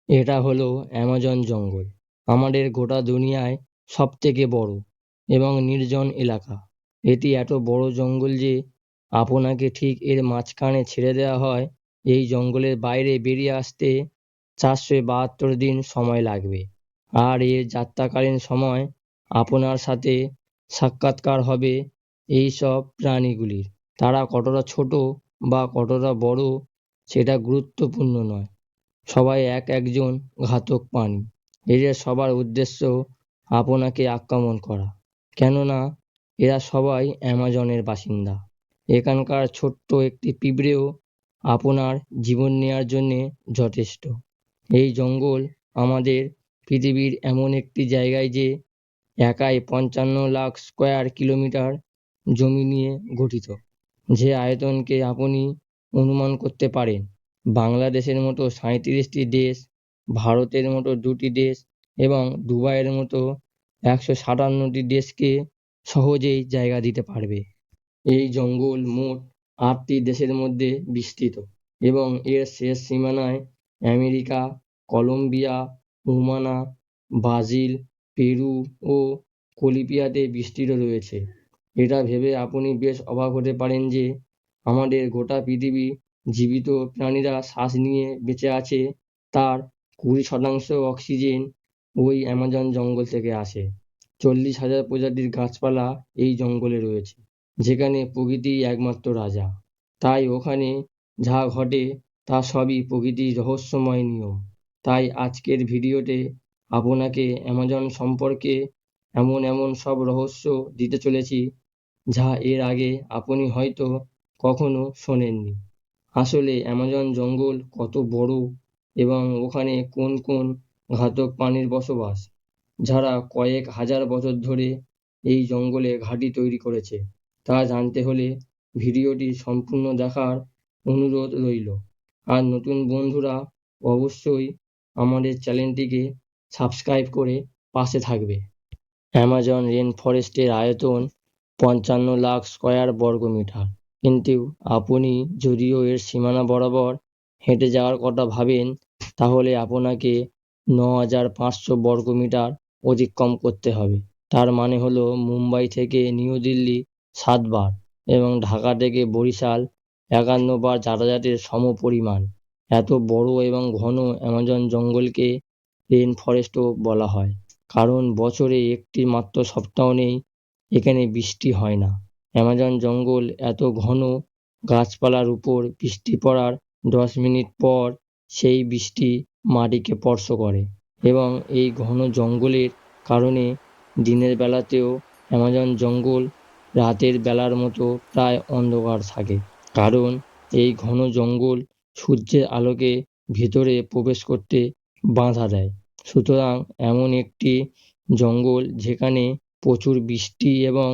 এটা হলো অ্যামাজন জঙ্গল, আমাদের গোটা দুনিয়ায় সবথেকে বড় এবং নির্জন এলাকা। এটি এত বড় জঙ্গল যে আপনাকে ঠিক এর মাঝখানে ছেড়ে দেওয়া হয়। এই জঙ্গলের বাইরে বেরিয়ে আসতে 472 দিন সময় লাগবে। আর এর যাত্রাকালীন সময় আপনার সাথে সাক্ষাৎকার হবে এই সব প্রাণীগুলির। তারা কতটা ছোট বা কতটা বড় সেটা গুরুত্বপূর্ণ নয়, সবাই একজন ঘাতক প্রাণী। এদের সবার উদ্দেশ্য আপনাকে আক্রমণ করা, কেননা এরা সবাই অ্যামাজনের বাসিন্দা। এখানকার ছোট্ট একটি পিঁপড়েও আপনার জীবন নেয়ার জন্যে যথেষ্ট। এই জঙ্গল আমাদের পৃথিবীর এমন একটি জায়গায় যে একাই 55 লাখ স্কোয়ার কিলোমিটার জমি নিয়ে গঠিত, যে আয়তনকে আপনি অনুমান করতে পারেন বাংলাদেশের মতো 37টি দেশ, ভারতের মতো 2টি দেশ এবং দুবাইয়ের মতো 157টি দেশকে সহজেই জায়গা দিতে পারবে। এই জঙ্গল মোট 8টি দেশের মধ্যে বিস্তৃত এবং এর শেষ সীমানায় আমেরিকা, কলম্বিয়া, ওমানা, ব্রাজিল, পেরু ও কলম্বিয়াতে বিস্তৃত রয়েছে। এটা ভেবে আপনি বেশ অবাক হতে পারেন যে আমাদের গোটা পৃথিবী জীবিত প্রাণীরা শ্বাস নিয়ে বেঁচে আছে তার 20% অক্সিজেন ওই অ্যামাজন জঙ্গল থেকে আসে। 40,000 প্রজাতির গাছপালা এই জঙ্গলে রয়েছে, যেখানে প্রকৃতিই একমাত্র রাজা। তাই ওখানে যা ঘটে তা সবই প্রকৃতির রহস্যময় নিয়ম। তাই আজকের ভিডিওতে আপনাকে অ্যামাজন সম্পর্কে এমন সব রহস্য দিতে চলেছি যা এর আগে আপনি হয়তো কখনো শোনেননি। আসলে অ্যামাজন জঙ্গল কত বড় এবং ওখানে কোন কোন ঘাতক প্রাণীর বসবাস, যারা কয়েক হাজার বছর ধরে এই জঙ্গলে ঘাঁটি তৈরি করেছে, তা জানতে হলে ভিডিওটি সম্পূর্ণ দেখার অনুরোধ রইল। আর নতুন বন্ধুরা অবশ্যই আমাদের চ্যানেলটিকে সাবস্ক্রাইব করে পাশে থাকবে। অ্যামাজন রেন ফরেস্টের আয়তন 55 লাখ স্কোয়ার বর্গমিটার, কিন্তু আপনি যদিও এর সীমানা বরাবর হেঁটে যাওয়ার কথা ভাবেন, তাহলে আপনাকে 9,500 বর্গমিটার অতিক্রম করতে হবে। তার মানে হলো মুম্বাই থেকে নিউ দিল্লি 7 বার এবং ঢাকা থেকে বরিশাল 51 বার যাতায়াতের সমপরিমাণ। এত বড় এবং ঘন অ্যামাজন জঙ্গলকে রেন ফরেস্টও বলা হয়, কারণ বছরে একটি মাত্র সপ্তাহ নেই এখানে বৃষ্টি হয় না। অ্যামাজন জঙ্গল এত ঘন, গাছপালার উপর বৃষ্টি পড়ার 10 মিনিট পর সেই বৃষ্টি মাটিকে স্পর্শ করে এবং এই ঘন জঙ্গলের কারণে দিনের বেলাতেও অ্যামাজন জঙ্গল রাতের বেলার মতো প্রায় অন্ধকার থাকে, কারণ এই ঘন জঙ্গল সূর্যের আলোকে ভেতরে প্রবেশ করতে বাধা দেয়। সুতরাং এমন একটি জঙ্গল যেখানে প্রচুর বৃষ্টি এবং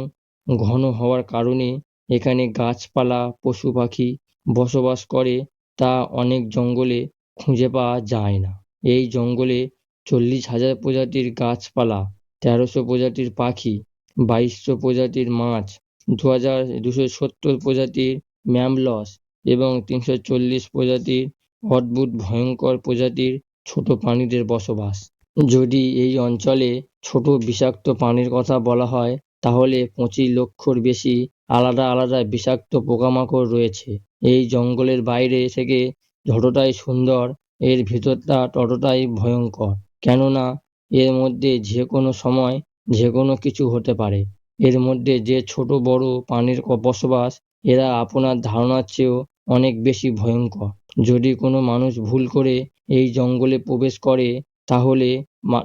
ঘন হওয়ার কারণে এখানে গাছপালা, পশু পাখি বসবাস করে, তা অনেক জঙ্গলে খুঁজে পাওয়া যায় না। এই জঙ্গলে 40,000 প্রজাতির গাছপালা, 1300 প্রজাতির পাখি, 2200 প্রজাতির মাছ, 2,270 প্রজাতির ম্যামলস এবং 340 প্রজাতির অদ্ভুত ভয়ঙ্কর প্রজাতির ছোট প্রাণীদের বসবাস। যদি এই অঞ্চলে ছোট বিষাক্ত প্রাণীর কথা বলা হয়, তাহলে 25 লক্ষর বেশি আলাদা বিষাক্ত পোকামাকড় রয়েছে। এই জঙ্গলের বাইরে থেকে যতটাই সুন্দর, এর ভেতরটা ততটাই ভয়ঙ্কর, কেননা এর মধ্যে যে কোনো সময় যে কোনো কিছু হতে পারে। এর মধ্যে যে ছোট বড় প্রাণীর বসবাস, এরা আপনার ধারণার চেয়েও অনেক বেশি ভয়ঙ্কর। যদি কোনো মানুষ ভুল করে এই জঙ্গলে প্রবেশ করে,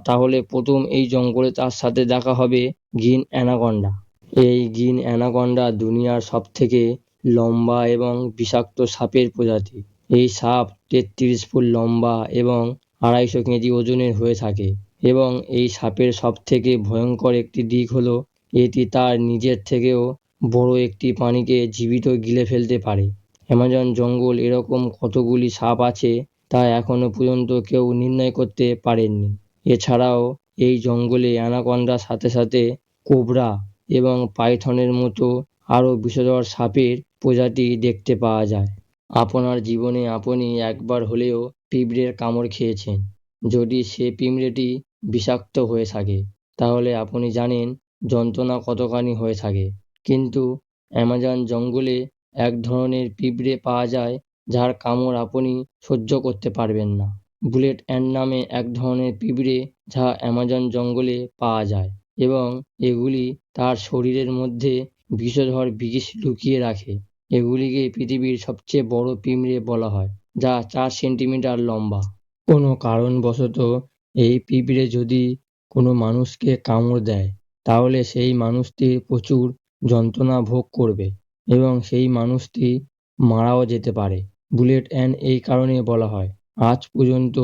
তাহলে প্রথম এই জঙ্গলে তার সাথে দেখা হবে গ্রিন অ্যানাকোন্ডা। এই গ্রিন অ্যানাকোন্ডা দুনিয়ার সবথেকে লম্বা এবং বিষাক্ত সাপের প্রজাতি। এই সাপ 33 ফুট লম্বা এবং 250 কেজি ওজনের হয়ে থাকে এবং এই সাপের সবথেকে ভয়ঙ্কর একটি দিক হলো এটি তার নিজের থেকেও বড় একটি প্রাণীকে জীবিত গিলে ফেলতে পারে। অ্যামাজন জঙ্গল এরকম কতগুলি সাপ আছে তা এখনো পর্যন্ত কেউ নির্ণয় করতে পারেননি। এছাড়াও এই জঙ্গলে অ্যানাকোন্ডার সাথে সাথে কোবরা এবং পাইথনের মতো আরও বিষধর সাপের প্রজাতি দেখতে পাওয়া যায়। আপনার জীবনে আপনি একবার হলেও পিঁপড়ের কামড় খেয়েছেন, যদি সে পিঁমড়েটি বিষাক্ত হয়ে থাকে তাহলে আপনি জানেন যন্ত্রণা কতখানি হয়ে থাকে। কিন্তু অ্যামাজন জঙ্গলে এক ধরনের পিঁপড়ে পাওয়া যায় যার কামড় আপনি সহ্য করতে পারবেন না। বুলেট অ্যান্ট নামে এক ধরনের পিঁপড়ে যা অ্যামাজন জঙ্গলে পাওয়া যায় এবং এগুলি তার শরীরের মধ্যে বিষধর বিষ লুকিয়ে রাখে। এগুলিকে পৃথিবীর সবচেয়ে বড় পিঁমড়ে বলা হয়, যা 4 সেন্টিমিটার লম্বা। কোনো কারণবশত এই পিঁপড়ে যদি কোনো মানুষকে কামড় দেয় তাহলে সেই মানুষটি প্রচুর যন্ত্রণা ভোগ করবে এবং সেই মানুষটি মারাও যেতে পারে। বুলেট অ্যান্ট এই কারণে বলা হয়। আজ পর্যন্ত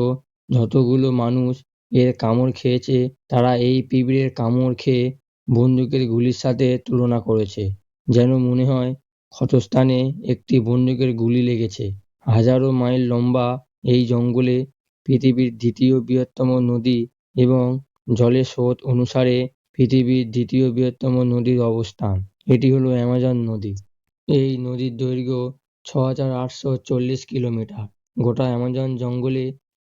যতগুলো মানুষ এর কামড় খেয়েছে তারা এই পিঁপড়ের কামড় খেয়ে বন্দুকের গুলির সাথে তুলনা করেছে, যেন মনে হয় ক্ষতস্থানে একটি বন্দুকের গুলি লেগেছে। হাজারো মাইল লম্বা এই জঙ্গলে পৃথিবীর দ্বিতীয় বৃহত্তম নদী এবং জলের স্রোত অনুসারে পৃথিবীর দ্বিতীয় বৃহত্তম নদীর অবস্থান। এটি হলো অ্যামাজন নদী। এই নদীর দৈর্ঘ্য ৬,৮৪০ কিলোমিটার। গোটা অ্যামাজন জঙ্গলে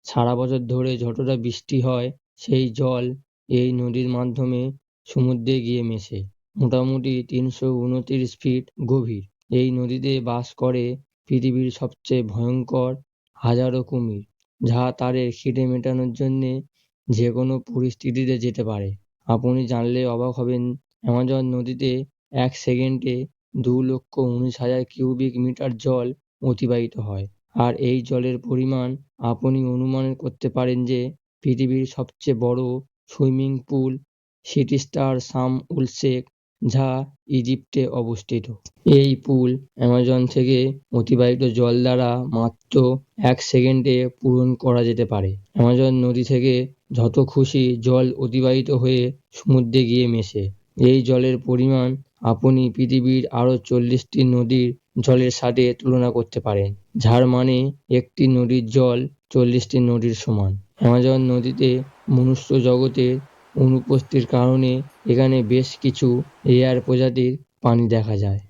সারা বছর ধরে যতটা বৃষ্টি হয় সেই জল এই নদীর মাধ্যমে সমুদ্রে গিয়ে মেশে। মোটামুটি ৩২৯ ফিট গভীর এই নদীতে বাস করে পৃথিবীর সবচেয়ে ভয়ঙ্কর হাজারো কুমির, যা তাদের খিদে মেটানোর জন্যে যে কোনো পরিস্থিতিতে যেতে পারে। আপনি জানলে অবাক হবেন, অ্যামাজন নদীতে ১ সেকেন্ডে ২,১৯,০০০ কিউবিক মিটার জল অতিবাহিত হয়। আর এই জলের পরিমাণ আপনি অনুমান করতে পারেন যে পৃথিবীর সবচেয়ে বড় swimming pool city star Sharm el Sheikh, যা ইজিপ্টে অবস্থিত। এই পুল অ্যামাজন থেকে অতিবাহিত জল দ্বারা মাত্র ১ সেকেন্ডে পূরণ করা যেতে পারে। অ্যামাজন নদী থেকে যত খুশি জল অতিবাহিত হয়ে সমুদ্রে গিয়ে মেশে। এই জলের পরিমাণ আপনি পৃথিবীর আরও ৪০টি নদীর জলের সাথে তুলনা করতে পারেন, যার মানে একটি নদীর জল ৪০টি নদীর সমান। অ্যামাজন নদীতে মনুষ্য জগতের অনুপস্থিতির কারণে এখানে বেশ কিছু রেয়ার প্রজাতির প্রাণী দেখা যায়।